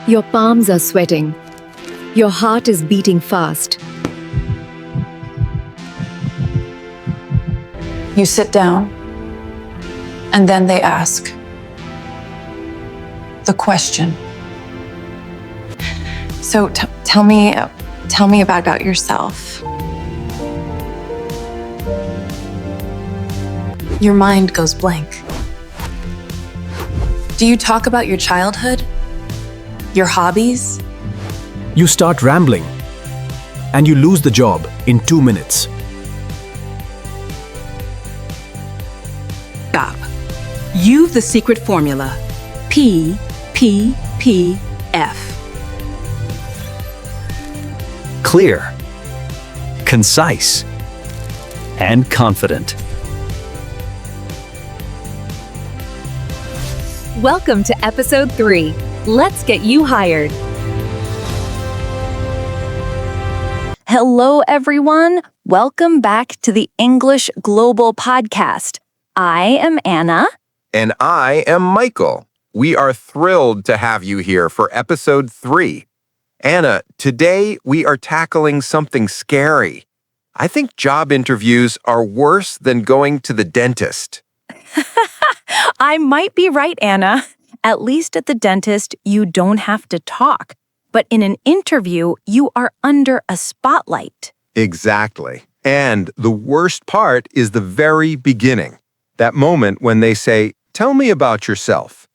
Your palms are sweating. Your heart is beating fast. You sit down, and then they ask the question. So tell me about yourself. Your mind goes blank. Do you talk about your childhood? Your hobbies? You start rambling, and you lose the job in 2 minutes. Stop. You've the secret formula. P.P.F. Clear, concise, and confident. Welcome to episode 3. Let's get you hired. Hello, everyone. Welcome back to the English Global Podcast. I am Anna. And I am Michael. We are thrilled to have you here for episode 3. Anna, today we are tackling something scary. I think job interviews are worse than going to the dentist. I might be right, Anna. At least at the dentist, you don't have to talk. But in an interview, you are under a spotlight. Exactly. And the worst part is the very beginning. That moment when they say, "Tell me about yourself."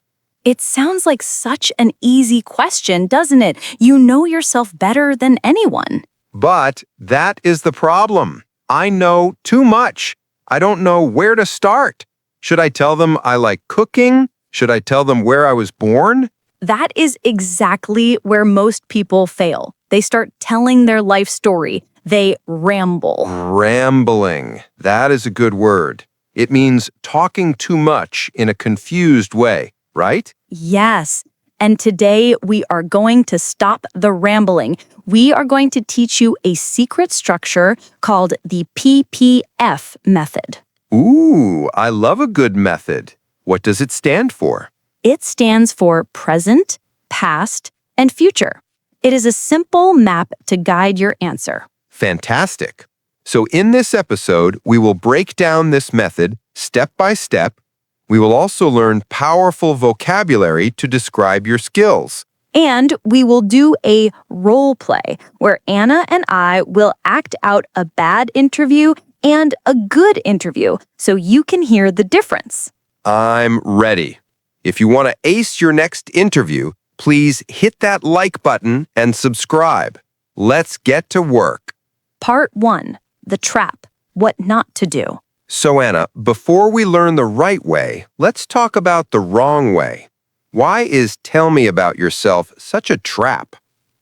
It sounds like such an easy question, doesn't it? You know yourself better than anyone. But that is the problem. I know too much. I don't know where to start. Should I tell them I like cooking? Should I tell them where I was born? That is exactly where most people fail. They start telling their life story. They ramble. Rambling. That is a good word. It means talking too much in a confused way, right? Yes. And today we are going to stop the rambling. We are going to teach you a secret structure called the P.P.F method. Ooh, I love a good method. What does it stand for? It stands for present, past, and future. It is a simple map to guide your answer. Fantastic. So in this episode, we will break down this method step by step. We will also learn powerful vocabulary to describe your skills. And we will do a role play where Anna and I will act out a bad interview and a good interview so you can hear the difference. I'm ready. If you want to ace your next interview, please hit that like button and subscribe. Let's get to work. Part 1, the trap, what not to do. So Anna, before we learn the right way, let's talk about the wrong way. Why is "tell me about yourself" such a trap?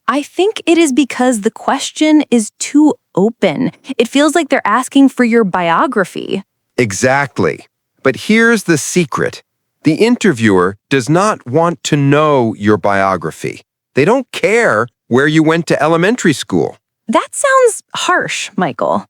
I think it is because the question is too open. It feels like they're asking for your biography. Exactly. But here's the secret. The interviewer does not want to know your biography. They don't care where you went to elementary school. That sounds harsh, Michael.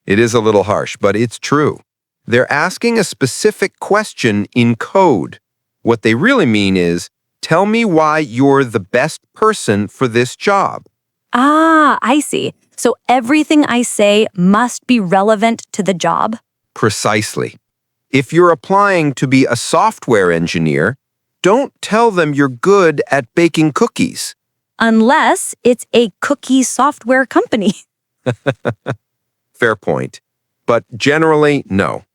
It is a little harsh, but it's true. They're asking a specific question in code. What they really mean is, tell me why you're the best person for this job. Ah, I see. So everything I say must be relevant to the job? Precisely. If you're applying to be a software engineer, don't tell them you're good at baking cookies. Unless it's a cookie software company. Fair point. But generally, no.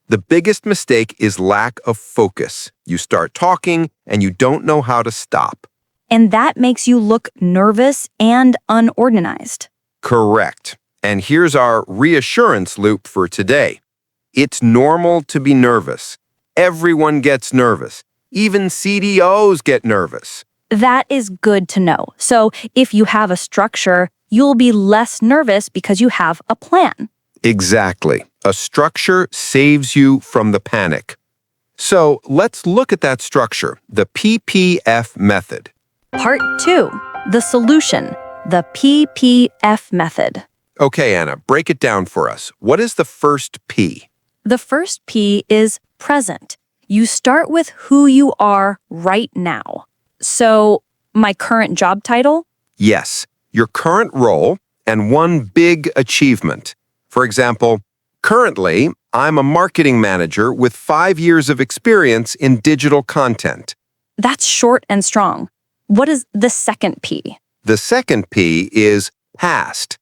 The biggest mistake is lack of focus. You start talking and you don't know how to stop. And that makes you look nervous and unorganized. Correct. And here's our reassurance loop for today. It's normal to be nervous. Everyone gets nervous. Even CDOs get nervous. That is good to know. So if you have a structure, you'll be less nervous because you have a plan. Exactly. A structure saves you from the panic. So let's look at that structure, the P.P.F method. Part 2, the solution, the P.P.F method. Okay, Anna, break it down for us. What is the first P? The first P is present. You start with who you are right now. So, my current job title? Yes, your current role and one big achievement. For example, currently, I'm a marketing manager with 5 years of experience in digital content. That's short and strong. What is the second P? The second P is past.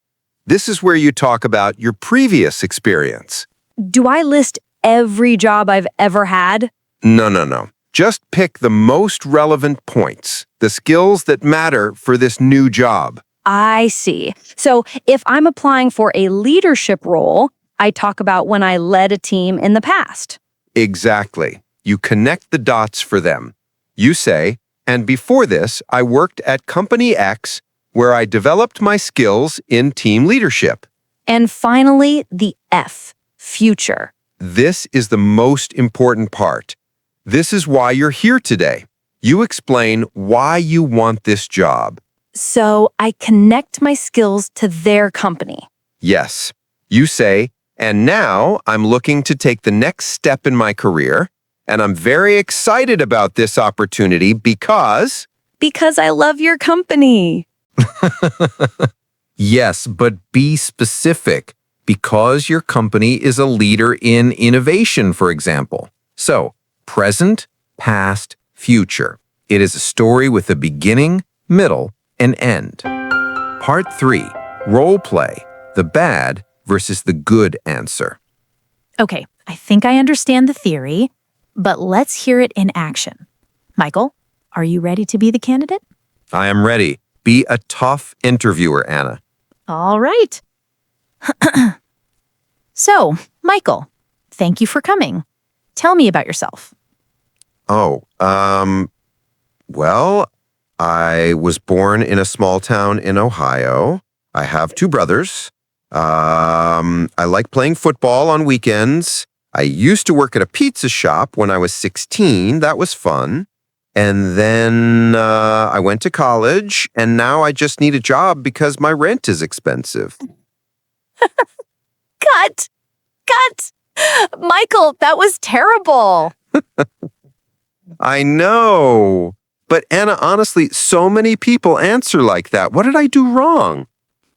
This is where you talk about your previous experience. Do I list every job I've ever had? No. Just pick the most relevant points, the skills that matter for this new job. I see. So if I'm applying for a leadership role, I talk about when I led a team in the past. Exactly. You connect the dots for them. You say, and before this, I worked at Company X, where I developed my skills in team leadership. And finally, the F, future. This is the most important part. This is why you're here today. You explain why you want this job. So I connect my skills to their company. Yes. You say, and now I'm looking to take the next step in my career, and I'm very excited about this opportunity because... Because I love your company. Yes, but be specific. Because your company is a leader in innovation, for example. So, present, past, future. It is a story with a beginning, middle, and end. Part 3. Role play. The bad versus the good answer. Okay, I think I understand the theory, but let's hear it in action. Michael, are you ready to be the candidate? I am ready. Be a tough interviewer, Anna. All right. So, Michael, thank you for coming. Tell me about yourself. Well, I was born in a small town in Ohio. I have 2 brothers. I like playing football on weekends. I used to work at a pizza shop when I was 16. That was fun. And then I went to college, and now I just need a job because my rent is expensive. Cut! Michael, that was terrible. I know. But Anna, honestly, so many people answer like that. What did I do wrong?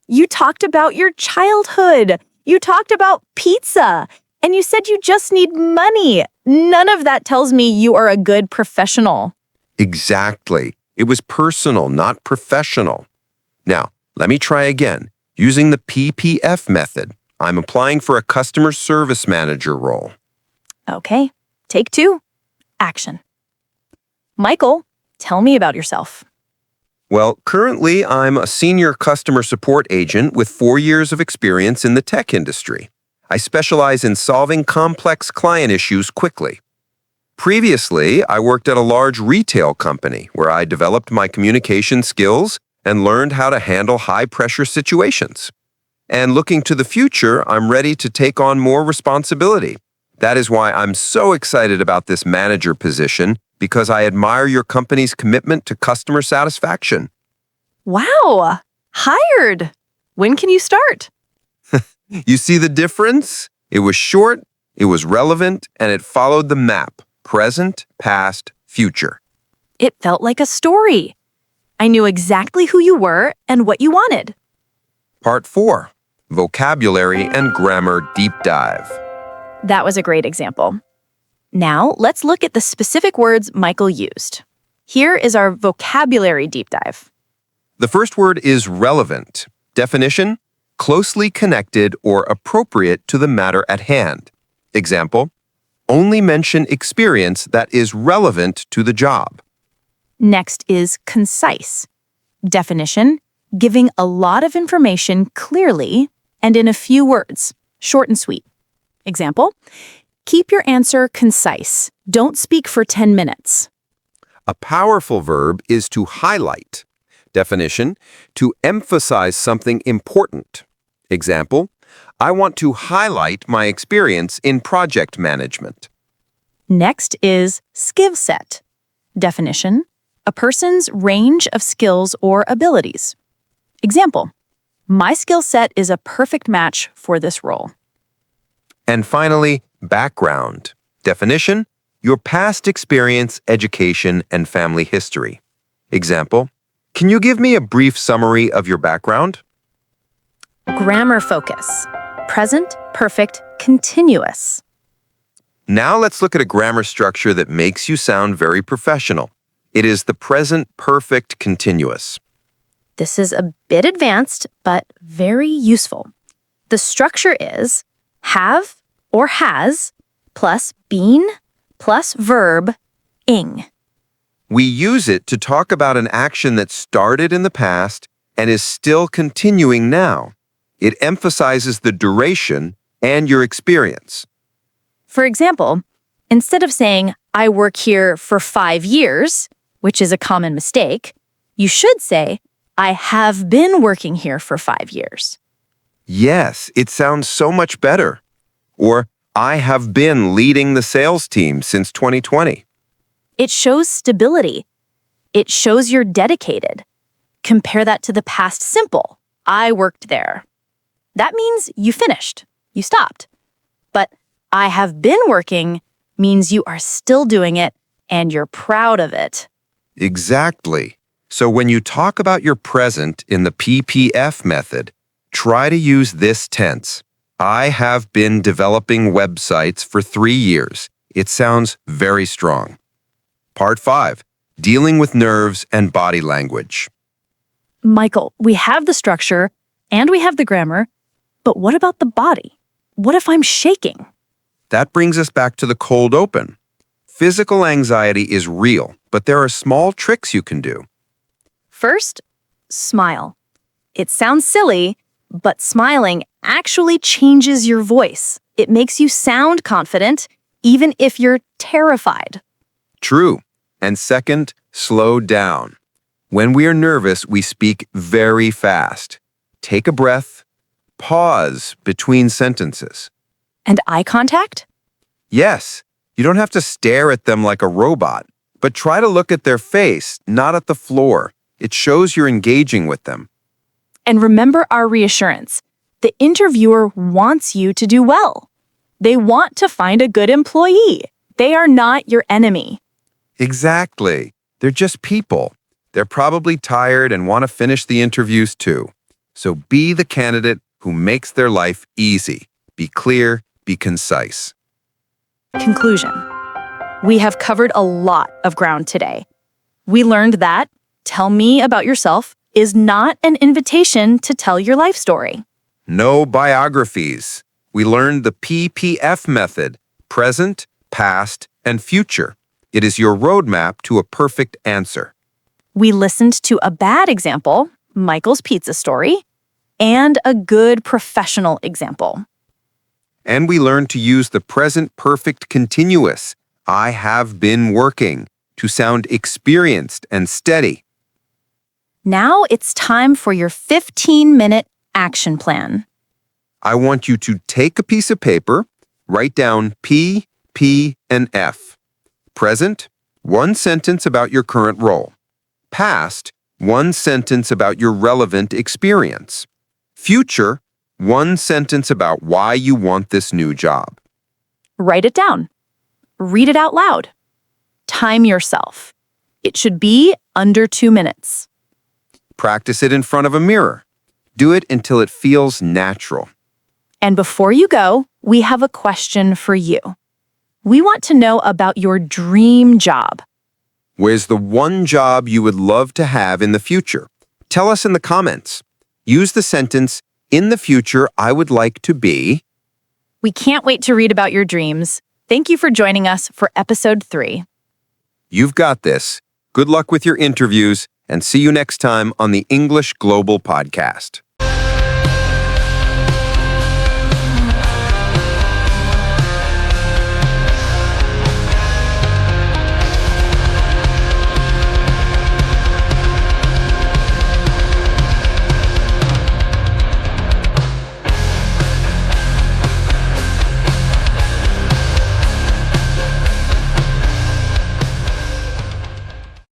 You talked about your childhood. You talked about pizza. And you said you just need money. None of that tells me you are a good professional. Exactly. It was personal, not professional. Now, let me try again. Using the P.P.F method, I'm applying for a customer service manager role. Okay, take 2. Action. Michael, tell me about yourself. Well, currently I'm a senior customer support agent with 4 years of experience in the tech industry. I specialize in solving complex client issues quickly. Previously, I worked at a large retail company where I developed my communication skills and learned how to handle high-pressure situations. And looking to the future, I'm ready to take on more responsibility. That is why I'm so excited about this manager position, because I admire your company's commitment to customer satisfaction. Wow, hired. When can you start? You see the difference? It was short, it was relevant, and it followed the map: present, past, future. It felt like a story. I knew exactly who you were and what you wanted. Part 4. Vocabulary and Grammar Deep Dive. That was a great example. Now, let's look at the specific words Michael used. Here is our vocabulary deep dive. The first word is relevant. Definition: closely connected or appropriate to the matter at hand. Example: only mention experience that is relevant to the job. Next is concise. Definition: giving a lot of information clearly and in a few words, short and sweet. Example: keep your answer concise. Don't speak for 10 minutes. A powerful verb is to highlight. Definition: to emphasize something important. Example: I want to highlight my experience in project management. Next is skill set. Definition: a person's range of skills or abilities. Example: my skill set is a perfect match for this role. And finally, background. Definition: your past experience, education, and family history. Example, can you give me a brief summary of your background? Grammar focus. Present, perfect, continuous. Now let's look at a grammar structure that makes you sound very professional. It is the present perfect continuous. This is a bit advanced, but very useful. The structure is have or has plus been plus verb ing. We use it to talk about an action that started in the past and is still continuing now. It emphasizes the duration and your experience. For example, instead of saying, I work here for 5 years, which is a common mistake, you should say, I have been working here for 5 years. Yes, it sounds so much better. Or, I have been leading the sales team since 2020. It shows stability. It shows you're dedicated. Compare that to the past simple. I worked there. That means you finished. You stopped. But I have been working means you are still doing it and you're proud of it. Exactly. So when you talk about your present in the P.P.F method, try to use this tense. I have been developing websites for 3 years. It sounds very strong. Part 5. Dealing with nerves and body language. Michael, we have the structure and we have the grammar, but what about the body? What if I'm shaking? That brings us back to the cold open. Physical anxiety is real, but there are small tricks you can do. First, smile. It sounds silly, but smiling actually changes your voice. It makes you sound confident, even if you're terrified. True. And second, slow down. When we are nervous, we speak very fast. Take a breath. Pause between sentences. And eye contact? Yes, you don't have to stare at them like a robot, but try to look at their face, not at the floor. It shows you're engaging with them. And remember our reassurance. The interviewer wants you to do well. They want to find a good employee. They are not your enemy. Exactly. They're just people. They're probably tired and want to finish the interviews too. So be the candidate who makes their life easy. Be clear, be concise. Conclusion. We have covered a lot of ground today. We learned that tell me about yourself is not an invitation to tell your life story. No biographies. We learned the P.P.F method, present, past, and future. It is your roadmap to a perfect answer. We listened to a bad example, Michael's pizza story, and a good professional example. And we learned to use the present perfect continuous, I have been working, to sound experienced and steady. Now it's time for your 15-minute action plan. I want you to take a piece of paper, write down P, P, and F. Present, 1 sentence about your current role. Past, 1 sentence about your relevant experience. Future, 1 sentence about why you want this new job. Write it down. Read it out loud. Time yourself. It should be under 2 minutes. Practice it in front of a mirror. Do it until it feels natural. And before you go, we have a question for you. We want to know about your dream job. Where's the one job you would love to have in the future? Tell us in the comments. Use the sentence, in the future, I would like to be. We can't wait to read about your dreams. Thank you for joining us for episode 3. You've got this. Good luck with your interviews, and see you next time on the English Global Podcast.